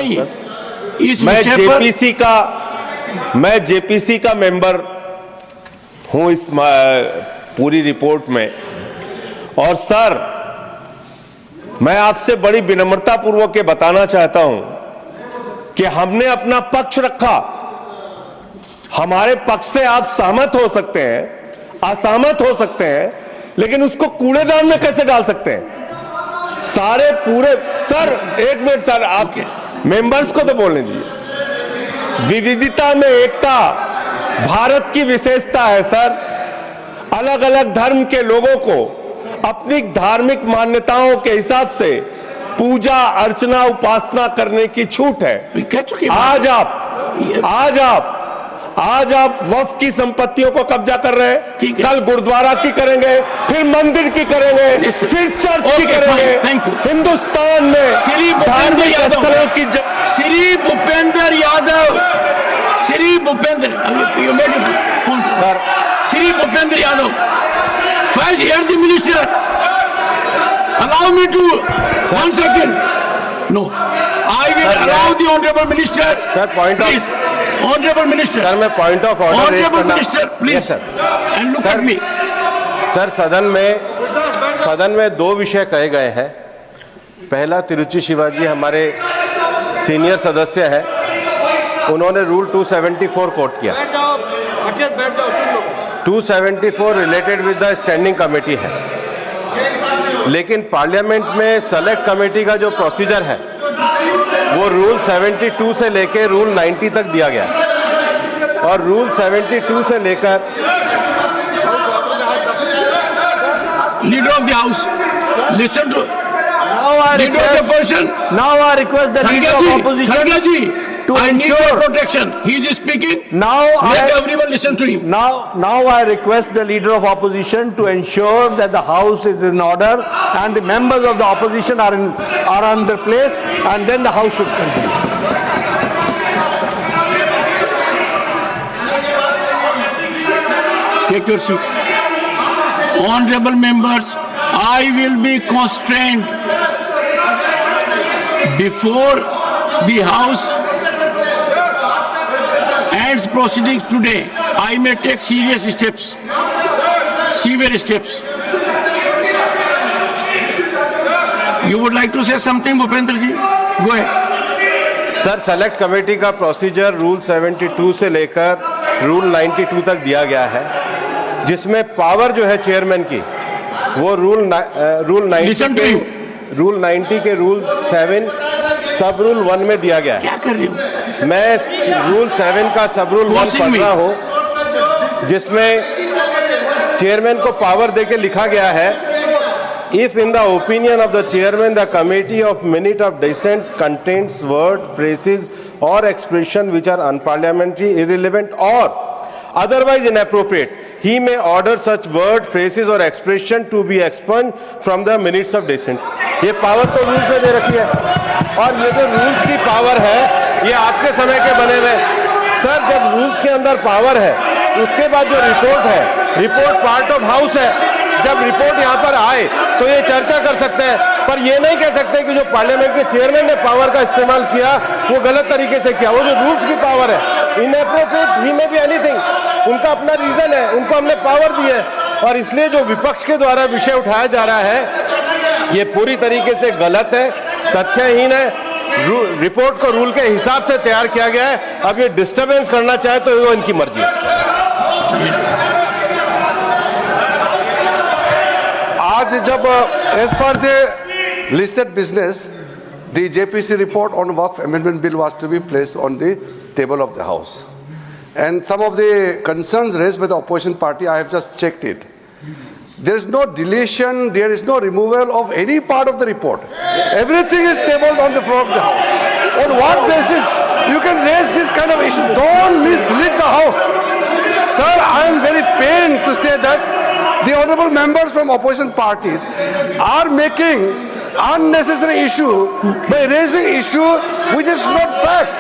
नहीं, इस मैं विषय पर जेपीसी का मेंबर हूं इस पूरी रिपोर्ट में। और सर, मैं आपसे बड़ी विनम्रता पूर्वक ये बताना चाहता हूं कि हमने अपना पक्ष रखा। हमारे पक्ष से आप सहमत हो सकते हैं, असहमत हो सकते हैं, लेकिन उसको कूड़ेदान में कैसे डाल सकते हैं? सारे पूरे सर, एक मिनट सर, आप मेंबर्स को तो बोलने दीजिए। विविधता में एकता भारत की विशेषता है सर। अलग अलग धर्म के लोगों को अपनी धार्मिक मान्यताओं के हिसाब से पूजा अर्चना उपासना करने की छूट है। आज आप वक्फ की संपत्तियों को कब्जा कर रहे हैं, कल गुरुद्वारा की करेंगे, फिर मंदिर की करेंगे, फिर चर्च की करेंगे। हिंदुस्तान में धार्मिक स्थलों की Shri Bhupendra Yadav, sir, Shri Bhupendra Yadav, first hear the minister. Allow me to 1 second. No, I will allow the honorable minister. Sir, point of honorable minister. Sir, मैं point of order raise honorable करना। minister, please. And look at me. Sir, सदन में दो विषय कहे गए हैं। पहला, तिरुचि शिवाजी हमारे सीनियर सदस्य हैं, उन्होंने रूल 274 कोट किया। 274 related with the standing committee है, लेकिन पार्लियामेंट में सेलेक्ट कमेटी का जो प्रोसीजर है वो रूल 72 से लेकर रूल 90 तक दिया गया, और रूल 72 से लेकर Leader of the house, listen to. Now I request the leader of opposition to ensure protection. He is speaking. Let everyone listen to him. Now I request the leader of opposition to ensure that the house is in order and the members of the opposition are on their place, and then the house should continue. Take your seat. Honorable members, I will be constrained before the house ends proceedings today. I may take severe steps. You would like to say something, Bhupendra ji? Go ahead. Sir, select committee का procedure rule 72 से लेकर rule 92 तक दिया गया है, जिसमें power जो है चेयरमैन की वो रूल 90 के रूल 7 सब रूल 1 में दिया गया है। क्या कर रहे हो? मैं रूल 7 का सब रूल 1 पढ़ रहा हूं, जिसमें चेयरमैन को पावर देके लिखा गया है, if in the opinion of the chairman the committee of minute of dissent contains word phrases और expression which are unparliamentary, irrelevant और otherwise inappropriate, he may order such word, phrases or expression to be expunged from the minutes of dissent. ये power तो rules में दे रखी है, और ये जो रूल्स की पावर है ये आपके समय के बने हुए। सर, जब रूल्स के अंदर पावर है, उसके बाद जो रिपोर्ट है, रिपोर्ट पार्ट ऑफ हाउस है। जब रिपोर्ट यहाँ पर आए तो ये चर्चा कर सकते हैं, पर ये नहीं कह सकते कि जो पार्लियामेंट के चेयरमैन ने पावर का इस्तेमाल किया वो गलत तरीके से किया। वो जो रूल्स की पावर है, इनएप्रोप्रिएट, ही में बी एनीथिंग, उनका अपना रीजन है, उनको हमने पावर दी है, और इसलिए जो विपक्ष के द्वारा विषय उठाया जा रहा है ये पूरी तरीके से गलत है, तथ्यहीन है। रिपोर्ट को रूल के हिसाब से तैयार किया गया है। अब ये डिस्टर्बेंस करना चाहे तो वो इनकी मर्जी है। आज जब as per the listed business, the JPC report on Waqf Amendment Bill was to be placed on the table of the House. And some of the concerns raised by the opposition party, I have just checked it. There is no deletion, there is no removal of any part of the report. Everything is tabled on the floor of the House. On what basis you can raise this kind of issues? Don't mislead the House. Sir, I am very pained to say that the honorable members from opposition parties are making unnecessary issue by raising issue which is not fact.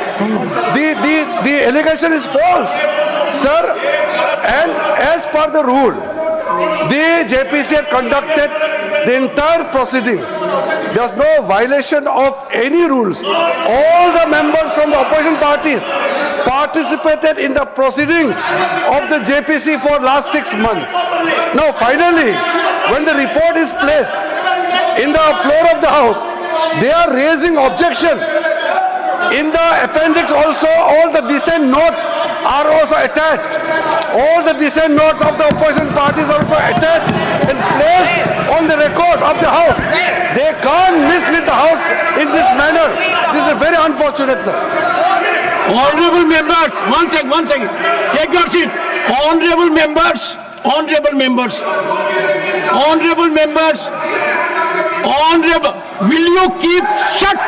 The allegation is false, sir. And as per the rule, the JPC had conducted the entire proceedings. There was no violation of any rules. All the members the opposition parties participated in the proceedings of the JPC for last 6 months. Now finally, when the report is placed in the floor of the House, they are raising objection. In the appendix also, all the dissent notes are also attached. All the dissent notes of the opposition parties are also attached and placed on the record of the House. They can't mislead the House in this manner. This is very unfortunate, sir. Honorable members, one second. Take your seat. Honorable members, will you keep shut?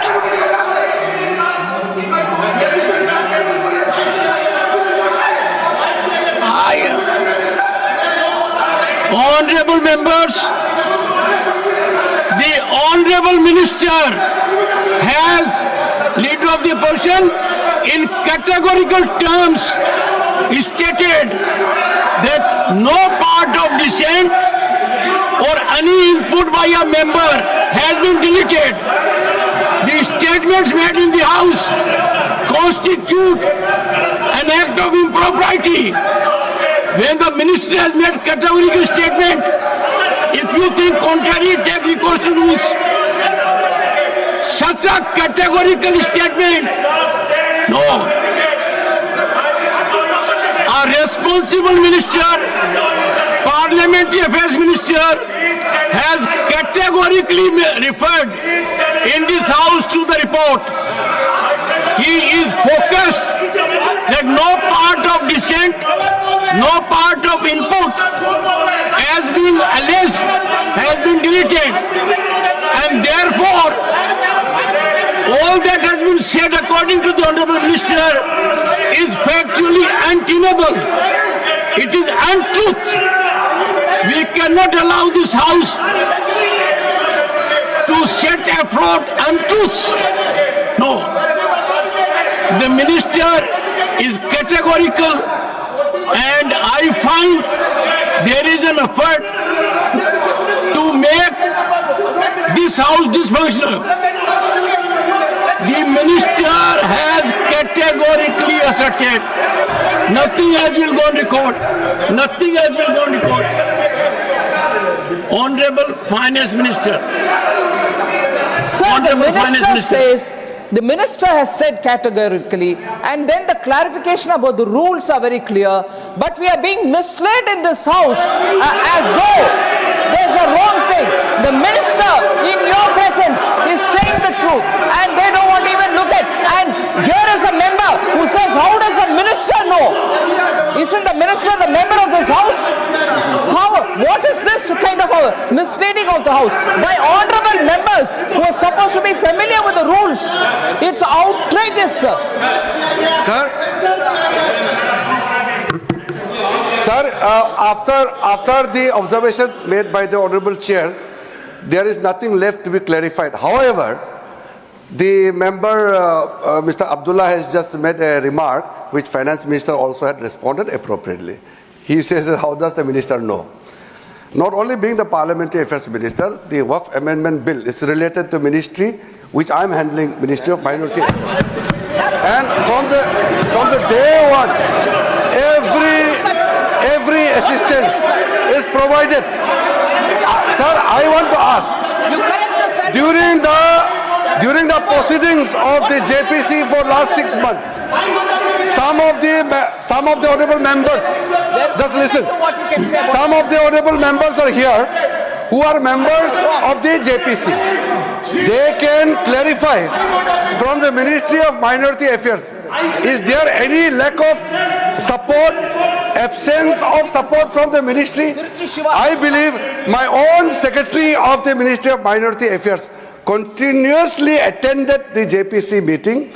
Honorable members, the Honorable Minister has, Leader of the Opposition, in categorical terms stated that no part of dissent or any input by a member has been deleted. The statements made in the House constitute an act of impropriety. When the minister has made categorical statement, if you think contrary, take recourse to rules. Such a categorical statement, no. A responsible minister, parliamentary affairs minister, has categorically referred in this House to the report. He is focused that no part of dissent, no part of input has been alleged, has been deleted, and therefore all that has been said according to the Honorable Minister is factually untenable. It is untruth. We cannot allow this House to set afloat untruths. No. The Minister is categorical, and I find there is an effort to make this House dysfunctional. The Minister has categorically asserted nothing else will go on record. Nothing else will go on record. Honorable Finance Minister. Sir, the minister has said categorically, and then the clarification about the rules are very clear, but we are being misled in this House as though there's a wrong thing. The minister in your presence is saying the truth, and they don't want to even look at. And here is a member who says, how does the minister know? Isn't the minister the member of this House? What is this kind of a misleading of the House by honorable members who are supposed to be familiar with the rules? It's outrageous, sir. Sir, after the observations made by the Honorable Chair, there is nothing left to be clarified. However, the member, Mr. Abdullah, has just made a remark which Finance Minister also had responded appropriately. He says that how does the Minister know? Not only being the Parliamentary Affairs Minister, the Waqf Amendment Bill is related to ministry which I am handling, Ministry of Minority Affairs. And from the day one, every assistance is provided. Sir, I want to ask, during the proceedings of the JPC for last 6 months, some of the honorable members, just listen, some of the honorable members are here who are members of the JPC. They can clarify from the Ministry of Minority Affairs, is there any lack of support, absence of support from the ministry? I believe my own Secretary of the Ministry of Minority Affairs continuously attended the JPC meeting.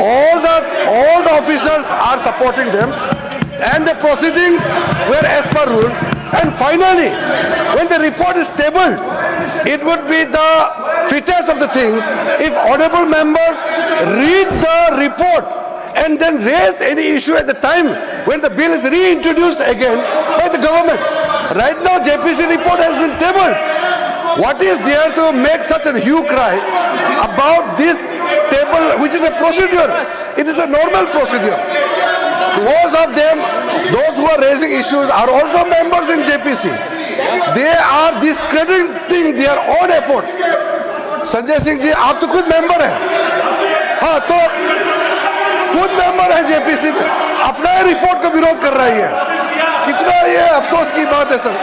All the officers are supporting them, and the proceedings were as per rule. And finally, when the report is tabled, it would be the fittest of the things if honorable members read the report and then raise any issue at the time when the bill is reintroduced again by the government. Right now, JPC report has been tabled. What is there to make such a hue cry about this table, which is a procedure. It is a normal procedure. Most of them, those who are raising issues, are also members in JPC. They are discrediting their own efforts. Sanjay Singh ji, आप तो खुद member हैं, हाँ, तो खुद member है JPC में, अपना रिपोर्ट का विरोध कर रही है। कितना ये अफसोस की बात है सर।